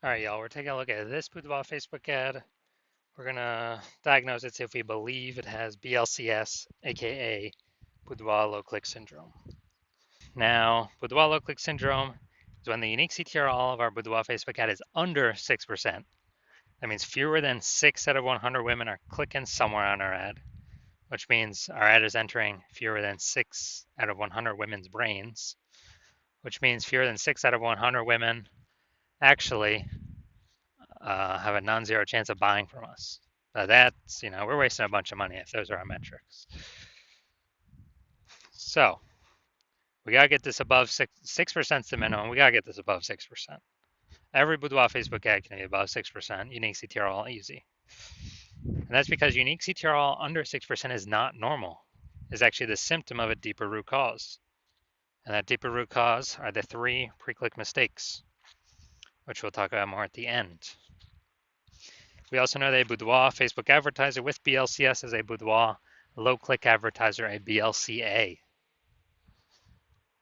All right, y'all, we're taking a look at this Boudoir Facebook ad. We're gonna diagnose it, see if we believe it has BLCS, aka Boudoir low click syndrome. Now, Boudoir low click syndrome is when the unique CTR all of our Boudoir Facebook ad is under 6%. That means fewer than 6 out of 100 women are clicking somewhere on our ad, which means our ad is entering fewer than 6 out of 100 women's brains, which means fewer than 6 out of 100 women actually have a non-zero chance of buying from us. That's, we're wasting a bunch of money if those are our metrics. So we gotta get this above 6%. The minimum. We gotta get this above 6%. Every Boudoir Facebook ad can be above 6%. Unique CTR all easy, and that's because unique CTR all under 6% is not normal. It's actually the symptom of a deeper root cause, and that deeper root cause are the 3 pre-click mistakes, which we'll talk about more at the end. We also know that a Boudoir Facebook advertiser with BLCS is a Boudoir low click advertiser, a BLCA.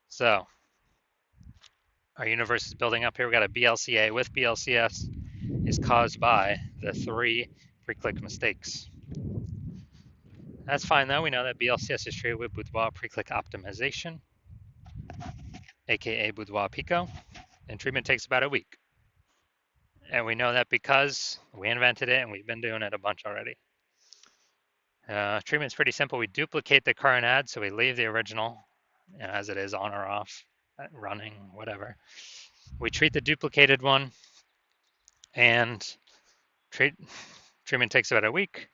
So our universe is building up here. We got a BLCA with BLCS is caused by the 3 pre-click mistakes. That's fine though. We know that BLCS is treated with Boudoir pre-click optimization, aka Boudoir Pico, and treatment takes about a week. And we know that because we invented it and we've been doing it a bunch already. Treatment's pretty simple. We duplicate the current ad, so we leave the original as it is, on or off, running, whatever. We treat the duplicated one, and treatment takes about a week,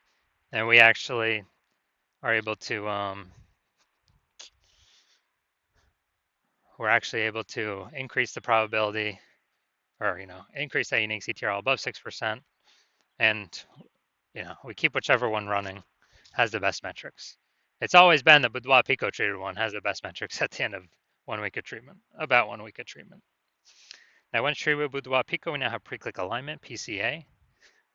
and we actually are able to increase the probability, or increase that unique CTR above 6%, and we keep whichever one running has the best metrics. It's always been the Boudoir Pico treated one has the best metrics at the end of 1 week of treatment, about 1 week of treatment. Now, once treated with Boudoir Pico, we now have pre-click alignment, PCA.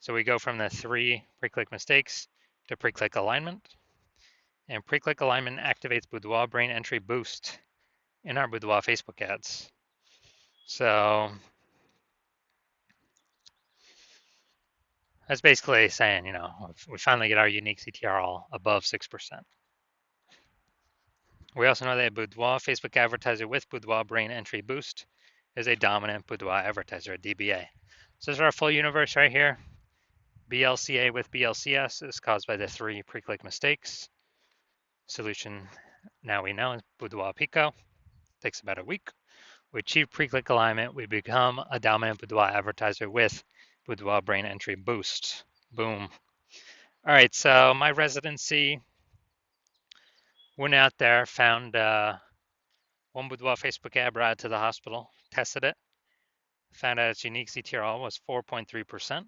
So we go from the 3 pre-click mistakes to pre-click alignment. And pre-click alignment activates Boudoir brain entry boost in our Boudoir Facebook ads. So that's basically saying, we finally get our unique CTR all above 6%. We also know that Boudoir Facebook advertiser with Boudoir brain entry boost is a dominant Boudoir advertiser, a DBA. So this is our full universe right here. BLCA with BLCS is caused by the 3 pre-click mistakes. Solution now we know is Boudoir Pico. Takes about a week. We achieve pre-click alignment. We become a dominant Boudoir advertiser with Boudoir brain entry boost. Boom. All right, so my residency went out there, found one Boudoir Facebook ad brought it to the hospital, tested it, found out its unique CTR was 4.3%.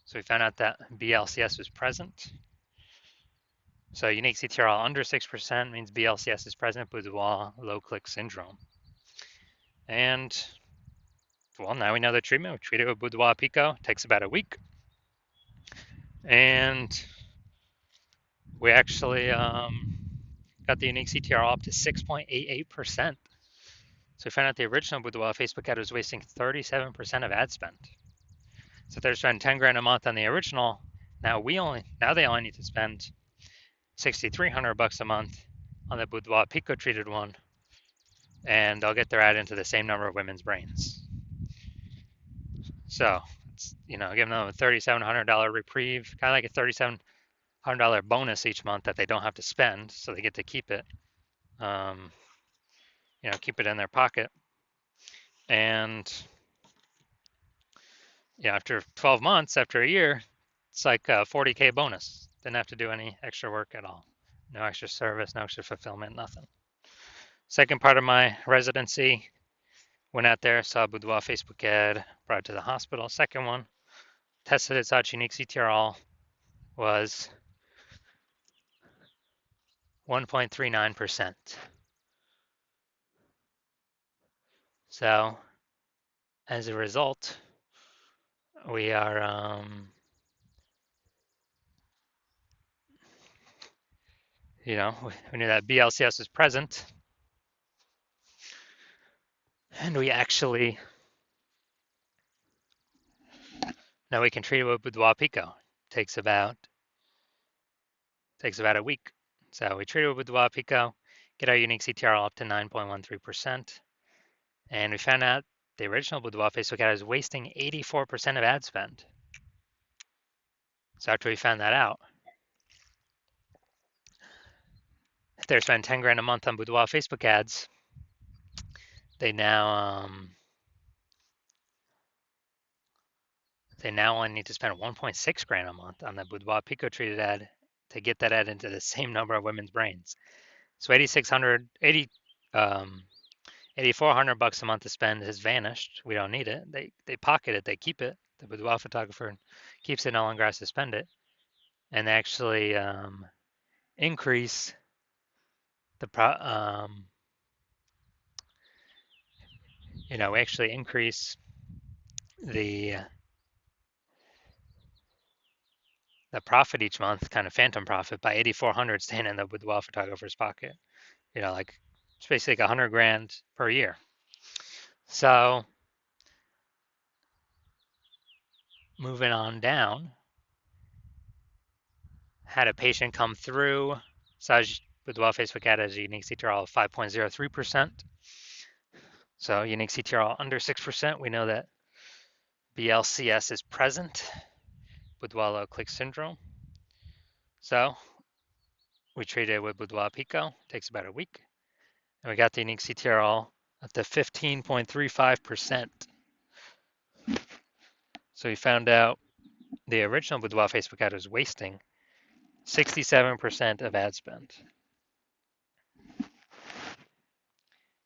So we found out that BLCS was present. So unique CTR under 6% means BLCS is present, Boudoir low click syndrome. And well, now we know the treatment. We treat it with Boudoir Pico. It takes about a week. And we actually got the unique CTR up to 6.88%. So we found out the original Boudoir Facebook ad was wasting 37% of ad spend. So if they're spending 10 grand a month on the original, now they only need to spend $6,300 a month on the Boudoir Pico treated one, and they'll get their ad into the same number of women's brains. So it's giving them a $3,700 reprieve, kind of like a $3,700 bonus each month that they don't have to spend, so they get to keep it, keep it in their pocket. And after 12 months, after a year, it's like a 40K bonus. Didn't have to do any extra work at all. No extra service, no extra fulfillment, nothing. Second part of my residency, went out there, saw a Boudoir Facebook ad, brought it to the hospital. Second one, tested its out unique CTR all was 1.39%. So as a result, we are we knew that BLCS was present, and we actually Now we can treat it with Boudoir Pico. Takes about a week. So we treat it with Boudoir Pico, get our unique CTR up to 9.13%, and we found out the original Boudoir Facebook ad is wasting 84% of ad spend. So after we found that out, if they're spending 10 grand a month on Boudoir Facebook ads, they now only need to spend 1.6 grand a month on the Boudoir Pico treated ad to get that ad into the same number of women's brains. So 8,400 bucks a month to spend has vanished. We don't need it. They pocket it. They keep it. The boudoir photographer keeps it. No longer has to spend it, and they actually increase the we actually increase the profit each month, kind of phantom profit, by 8,400 staying in the boudoir photographer's pocket. Like it's basically like 100 grand per year. So moving on down, had a patient come through, Saj Boudoir Facebook ad has a unique CTR of 5.03%. So unique CTR under 6%, we know that BLCS is present, Boudoir low click syndrome. So we treated it with Boudoir Pico, takes about a week, and we got the unique CTR at the 15.35%. So we found out the original Boudoir Facebook ad was wasting 67% of ad spend.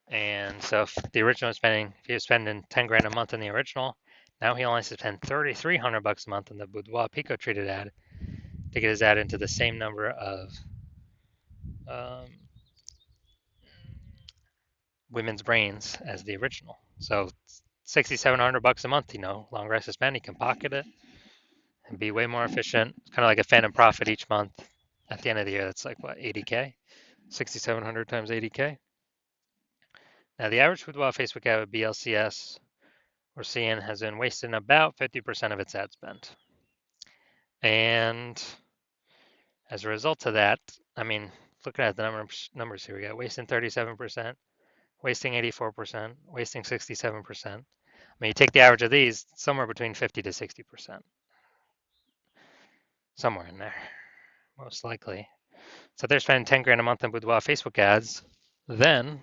And so if the original was if he was spending 10 grand a month on the original, now he only has to spend 3,300 bucks a month on the Boudoir Pico treated ad to get his ad into the same number of women's brains as the original. So 6,700 bucks a month, longer has to spend, he can pocket it and be way more efficient. It's kind of like a phantom profit each month. At the end of the year, that's like what, 80K? 6,700 times 80K. Now the average Boudoir Facebook ad with BLCS we're seeing has been wasting about 50% of its ad spend. And as a result of that, looking at the numbers here, we got wasting 37%, wasting 84%, wasting 67%. You take the average of these, somewhere between 50 to 60%. Somewhere in there, most likely. So if they're spending 10 grand a month on Boudoir Facebook ads, then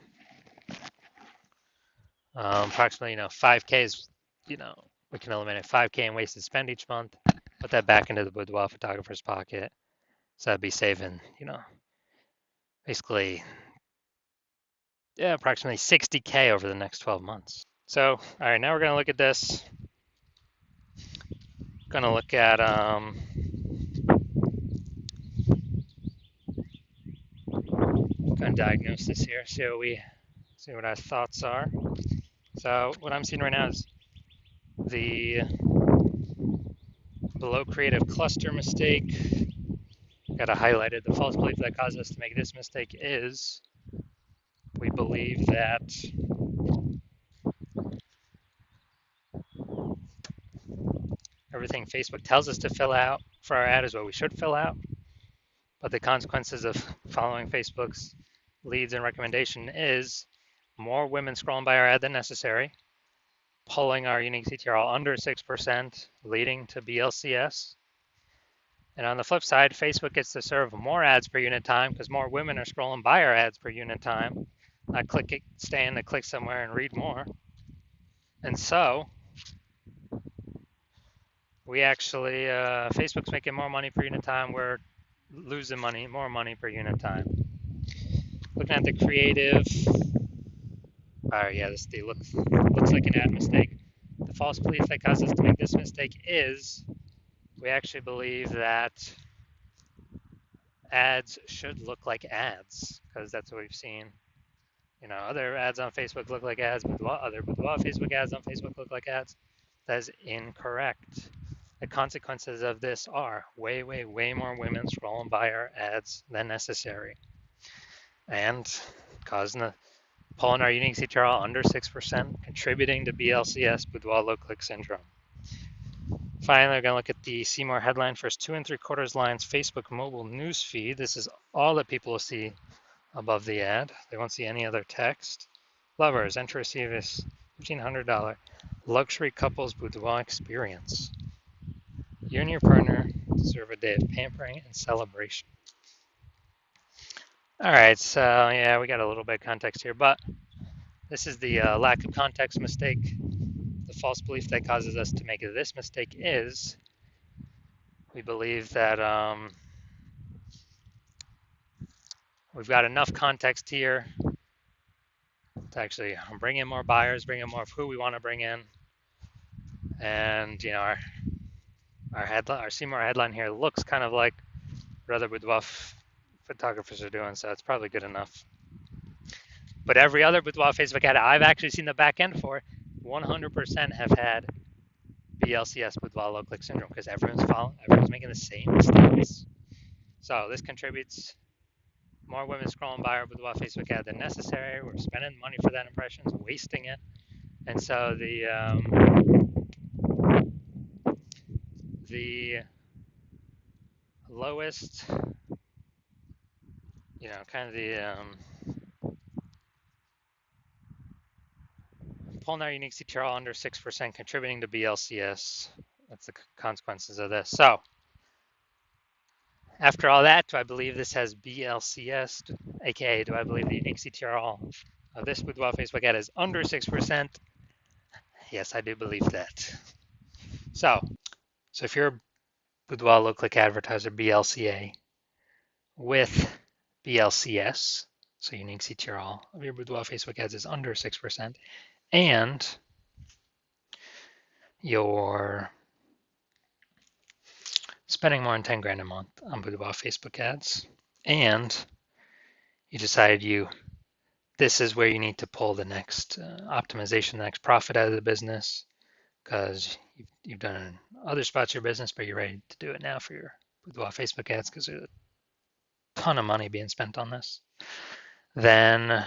approximately 5K is, we can eliminate 5K in wasted spend each month, put that back into the Boudoir photographer's pocket. So that'd be saving, basically, approximately 60K over the next 12 months. So, all right, now we're going to look at this. Going to look at kind of diagnose this here, see what our thoughts are. So what I'm seeing right now is the below creative cluster mistake. Got to highlight it. The false belief that caused us to make this mistake is we believe that everything Facebook tells us to fill out for our ad is what we should fill out. But the consequences of following Facebook's leads and recommendation is more women scrolling by our ad than necessary, pulling our unique CTR under 6%, leading to BLCS. And on the flip side, Facebook gets to serve more ads per unit time because more women are scrolling by our ads per unit time, not staying to click somewhere and read more. And so we actually, Facebook's making more money per unit time. We're losing more money per unit time. Looking at the creative, this looks like an ad mistake. The false belief that caused us to make this mistake is we actually believe that ads should look like ads because that's what we've seen. Other ads on Facebook look like ads, but other Facebook ads on Facebook look like ads. That is incorrect. The consequences of this are way, way, way more women scrolling by our ads than necessary, and pulling our unique CTR under 6%, contributing to BLCS, Boudoir low click syndrome. Finally, we're going to look at the See More headline, first 2 3/4 lines, Facebook mobile news feed. This is all that people will see above the ad. They won't see any other text. Lovers, enter receive this $1,500 luxury couples boudoir experience. You and your partner deserve a day of pampering and celebration. All right, so yeah, we got a little bit of context here, but this is the lack of context mistake. The false belief that causes us to make this mistake is we believe that we've got enough context here to actually bring in more buyers, bring in more of who we want to bring in, and you know our headline, our See More headline here looks kind of like what other boudoir photographers are doing, so it's probably good enough. But every other boudoir Facebook ad I've actually seen the back end for, 100% have had BLCS boudoir low click syndrome because everyone's making the same mistakes. So this contributes more women scrolling by our boudoir Facebook ad than necessary. We're spending money for that impressions, wasting it, and so the lowest, you know, kind of the pulling our unique CTR under 6%, contributing to BLCS. That's the consequences of this. So after all that, do I believe this has BLCS, aka do I believe the unique CTR of this boudoir Facebook ad is under 6%? Yes, I do believe that. So if you're a boudoir low click advertiser BLCA with BLCS, so unique CTR of your boudoir Facebook ads is under 6%, and you're spending more than 10 grand a month on boudoir Facebook ads, and you decide this is where you need to pull the next optimization, the next profit out of the business, because you've done other spots of your business, but you're ready to do it now for your boudoir Facebook ads because there's a ton of money being spent on this. Then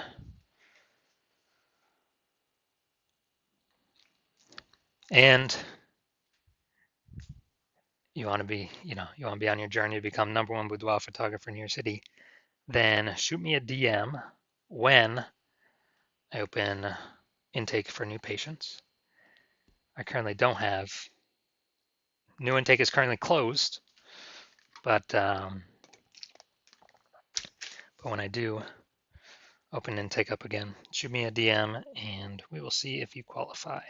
and you want to be on your journey to become #1 boudoir photographer in your city, then shoot me a DM when I open intake for new patients. I currently don't have. New intake is currently closed, but when I do open intake up again, shoot me a DM and we will see if you qualify.